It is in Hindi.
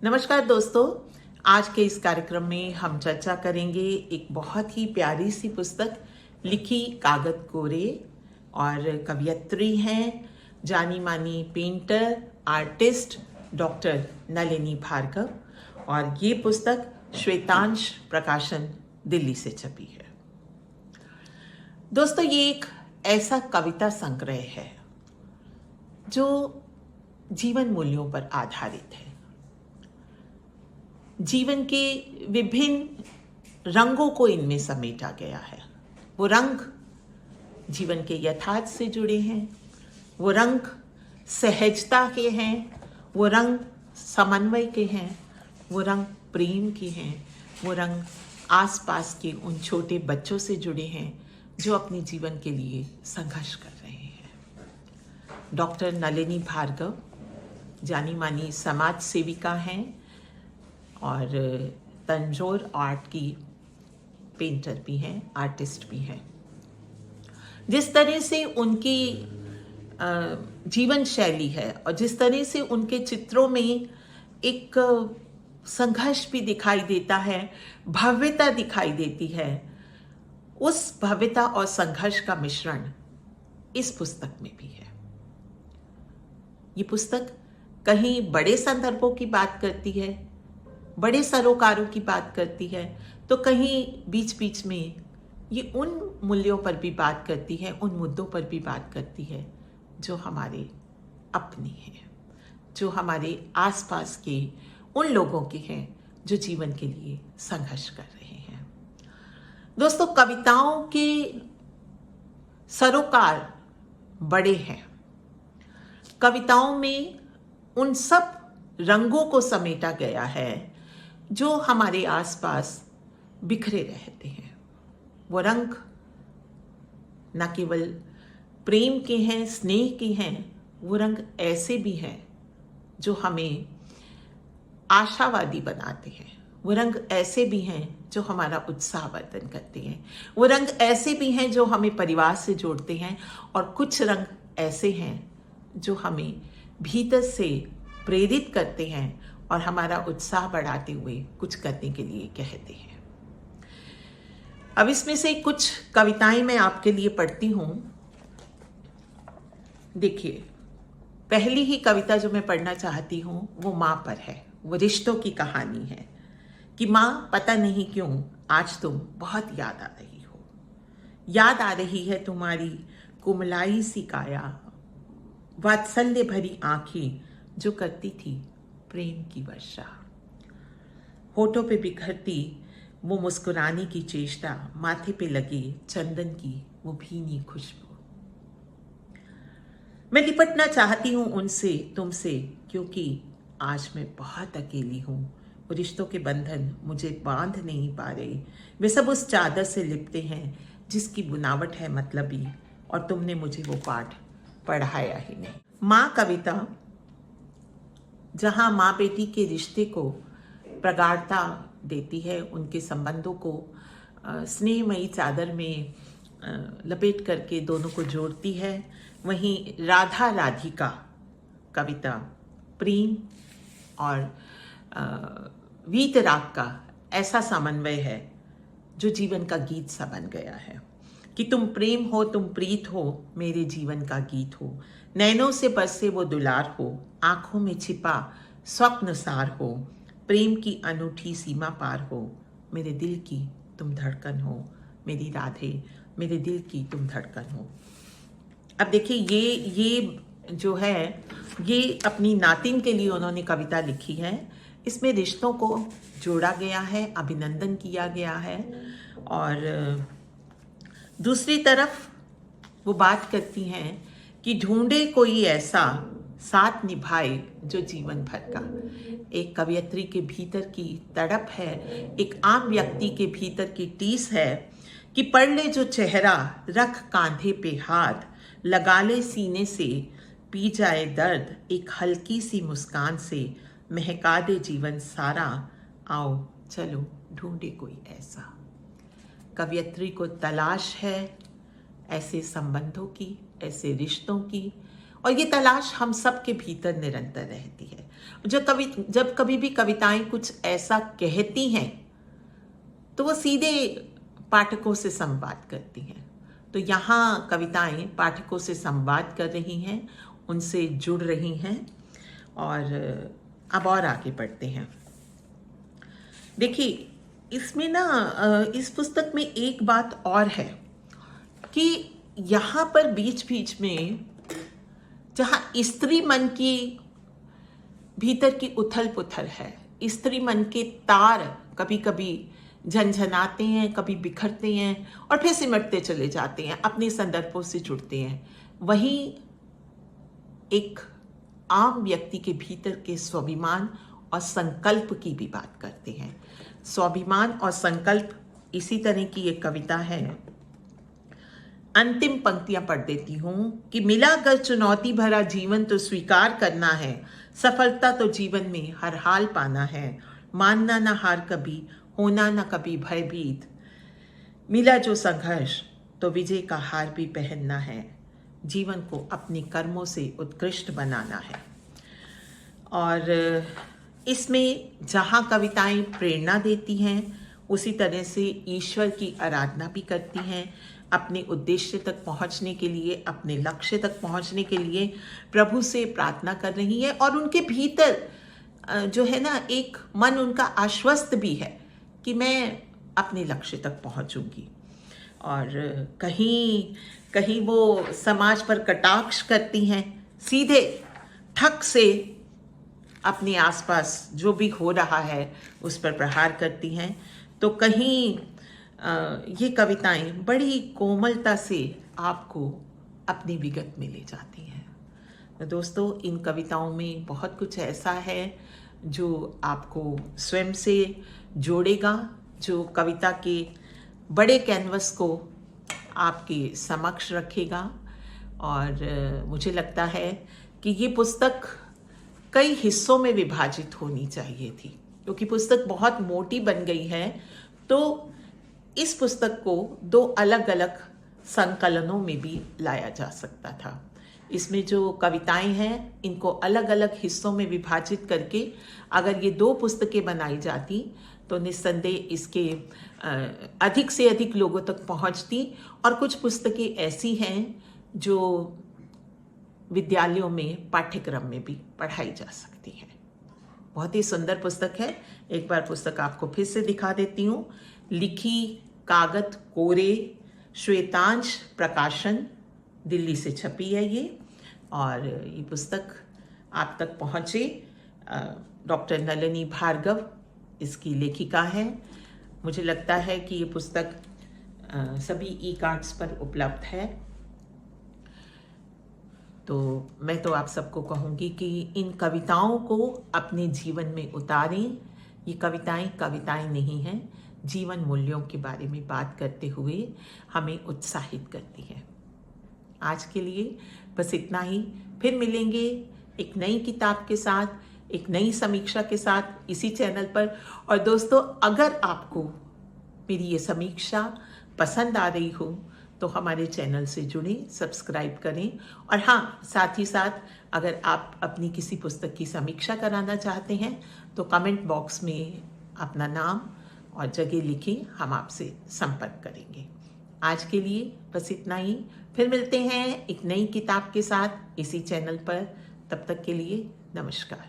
नमस्कार दोस्तों, आज के इस कार्यक्रम में हम चर्चा करेंगे एक बहुत ही प्यारी सी पुस्तक लिखी कागज कोरे और कवयित्री हैं जानी मानी painter artist doctor Nalini Bhargav. और ये पुस्तक श्वेतांश प्रकाशन दिल्ली से छपी है। दोस्तों, ये एक ऐसा कविता संग्रह है जो जीवन मूल्यों पर आधारित है। जीवन के विभिन्न रंगों को इनमें समेटा गया है। वो रंग जीवन के यथार्थ से जुड़े हैं, वो रंग सहजता के हैं, वो रंग समन्वय के हैं, वो रंग प्रेम के हैं, वो रंग आसपास के उन छोटे बच्चों से जुड़े हैं जो अपने जीवन के लिए संघर्ष कर रहे हैं। डॉक्टर नलिनी भार्गव जानी मानी समाज सेविका हैं और तंजौर आर्ट की पेंटर भी हैं, आर्टिस्ट भी हैं। जिस तरह से उनकी जीवन शैली है और जिस तरह से उनके चित्रों में एक संघर्ष भी दिखाई देता है, भव्यता दिखाई देती है, उस भव्यता और संघर्ष का मिश्रण इस पुस्तक में भी है। ये पुस्तक कहीं बड़े संदर्भों की बात करती है, बड़े सरोकारों की बात करती है, तो कहीं बीच बीच में ये उन मूल्यों पर भी बात करती है, उन मुद्दों पर भी बात करती है जो हमारे अपने हैं, जो हमारे आसपास के उन लोगों के हैं जो जीवन के लिए संघर्ष कर रहे हैं। दोस्तों, कविताओं के सरोकार बड़े हैं। कविताओं में उन सब रंगों को समेटा गया है जो हमारे आसपास बिखरे रहते हैं। वो रंग न केवल प्रेम के हैं, स्नेह के हैं, वो रंग ऐसे भी हैं जो हमें आशावादी बनाते हैं। वो रंग ऐसे भी हैं जो हमारा उत्साहवर्धन करते हैं। वो रंग ऐसे भी हैं जो हमें परिवार से जोड़ते हैं, और कुछ रंग ऐसे हैं जो हमें भीतर से प्रेरित करते हैं और हमारा उत्साह बढ़ाते हुए कुछ करने के लिए कहते हैं। अब इसमें से कुछ कविताएं मैं आपके लिए पढ़ती हूं। देखिए, पहली ही कविता जो मैं पढ़ना चाहती हूं वो माँ पर है। वो रिश्तों की कहानी है कि माँ, पता नहीं क्यों आज तुम बहुत याद आ रही हो। याद आ रही है तुम्हारी कुमलाई सी काया, वात्सल्य भरी आंखें जो करती थी प्रेम की वर्षा, होठों पे बिखरती वो मुस्कुराने की चेष्टा, माथे पे लगे चंदन की वो भीनी खुशबू। मैं लिपटना चाहती हूं उनसे, तुमसे, क्योंकि आज मैं बहुत अकेली हूं। वो रिश्तों के बंधन मुझे बांध नहीं पा रहे। वे सब उस चादर से लिपटे हैं जिसकी बुनावट है मतलबी, और तुमने मुझे वो पाठ पढ़ाया ही नहीं। माँ कविता जहाँ माँ बेटी के रिश्ते को प्रगाढ़ता देती है, उनके संबंधों को स्नेहमयी चादर में लपेट करके दोनों को जोड़ती है, वहीं राधा राधिका कविता प्रेम और वीतराग का ऐसा समन्वय है जो जीवन का गीत सा बन गया है कि तुम प्रेम हो, तुम प्रीत हो, मेरे जीवन का गीत हो। नैनों से बरसे वो दुलार हो, आंखों में छिपा स्वप्न सार हो, प्रेम की अनूठी सीमा पार हो, मेरे दिल की तुम धड़कन हो, मेरी राधे, मेरे दिल की तुम धड़कन हो। अब देखिए, ये जो है ये अपनी नातिन के लिए उन्होंने कविता लिखी है। इसमें रिश्तों को जोड़ा गया है, अभिनंदन किया गया है, और दूसरी तरफ वो बात करती हैं कि ढूंढे कोई ऐसा साथ निभाए जो जीवन भर का। एक कवयित्री के भीतर की तड़प है, एक आम व्यक्ति के भीतर की टीस है कि पढ़ ले जो चेहरा, रख कांधे पे हाथ, लगा ले सीने से, पी जाए दर्द एक हल्की सी मुस्कान से, महका दे जीवन सारा, आओ चलो ढूंढे कोई ऐसा। कवयित्री को तलाश है ऐसे संबंधों की, ऐसे रिश्तों की, और ये तलाश हम सब के भीतर निरंतर रहती है। जब कभी भी कविताएं कुछ ऐसा कहती हैं तो वो सीधे पाठकों से संवाद करती हैं। तो यहाँ कविताएं पाठकों से संवाद कर रही हैं, उनसे जुड़ रही हैं। और अब और आगे बढ़ते हैं। देखिए, इसमें ना इस पुस्तक में एक बात और है कि यहाँ पर बीच बीच में जहाँ स्त्री मन की भीतर की उथल पुथल है, स्त्री मन के तार कभी कभी झनझनाते हैं, कभी बिखरते हैं और फिर सिमटते चले जाते हैं, अपने संदर्भों से जुड़ते हैं। वहीं एक आम व्यक्ति के भीतर के स्वाभिमान और संकल्प की भी बात करते हैं। स्वाभिमान और संकल्प, इसी तरह की एक कविता है। अंतिम पंक्तियां पढ़ देती हूं कि मिला अगर चुनौती भरा जीवन तो स्वीकार करना है, सफलता तो जीवन में हर हाल पाना है, मानना ना हार कभी, होना ना कभी भयभीत, मिला जो संघर्ष तो विजय का हार भी पहनना है, जीवन को अपने कर्मों से उत्कृष्ट बनाना है। और इसमें जहाँ कविताएं प्रेरणा देती हैं, उसी तरह से ईश्वर की आराधना भी करती हैं। अपने उद्देश्य तक पहुँचने के लिए, अपने लक्ष्य तक पहुँचने के लिए प्रभु से प्रार्थना कर रही हैं। और उनके भीतर जो है ना, एक मन उनका आश्वस्त भी है कि मैं अपने लक्ष्य तक पहुँचूंगी। और कहीं कहीं वो समाज पर कटाक्ष करती हैं, सीधे ठक से अपने आसपास जो भी हो रहा है उस पर प्रहार करती हैं। तो कहीं ये कविताएं बड़ी कोमलता से आपको अपनी विगत में ले जाती हैं। तो दोस्तों, इन कविताओं में बहुत कुछ ऐसा है जो आपको स्वयं से जोड़ेगा, जो कविता के बड़े कैनवस को आपके समक्ष रखेगा। और मुझे लगता है कि ये पुस्तक कई हिस्सों में विभाजित होनी चाहिए थी, क्योंकि पुस्तक बहुत मोटी बन गई है। तो इस पुस्तक को 2 अलग अलग संकलनों में भी लाया जा सकता था। इसमें जो कविताएं हैं, इनको अलग अलग हिस्सों में विभाजित करके अगर ये 2 पुस्तकें बनाई जाती तो निस्संदेह इसके अधिक से अधिक लोगों तक पहुंचती। और कुछ पुस्तकें ऐसी हैं जो विद्यालयों में पाठ्यक्रम में भी पढ़ाई जा सकती है। बहुत ही सुंदर पुस्तक है। एक बार पुस्तक आपको फिर से दिखा देती हूँ। लिखी कागज कोरे, श्वेतांश प्रकाशन, दिल्ली से छपी है ये। और ये पुस्तक आप तक पहुँचे। डॉक्टर नलिनी भार्गव इसकी लेखिका है। मुझे लगता है कि ये पुस्तक सभी ई-कार्ड्स पर उपलब्ध है। तो मैं तो आप सबको कहूँगी कि इन कविताओं को अपने जीवन में उतारें। ये कविताएं नहीं हैं, जीवन मूल्यों के बारे में बात करते हुए हमें उत्साहित करती हैं। आज के लिए बस इतना ही। फिर मिलेंगे एक नई किताब के साथ, एक नई समीक्षा के साथ इसी चैनल पर। और दोस्तों, अगर आपको मेरी ये समीक्षा पसंद आ रही हो तो हमारे चैनल से जुड़ें, सब्सक्राइब करें। और हाँ, साथ ही साथ अगर आप अपनी किसी पुस्तक की समीक्षा कराना चाहते हैं तो कमेंट बॉक्स में अपना नाम और जगह लिखें, हम आपसे संपर्क करेंगे। आज के लिए बस इतना ही। फिर मिलते हैं एक नई किताब के साथ इसी चैनल पर। तब तक के लिए नमस्कार।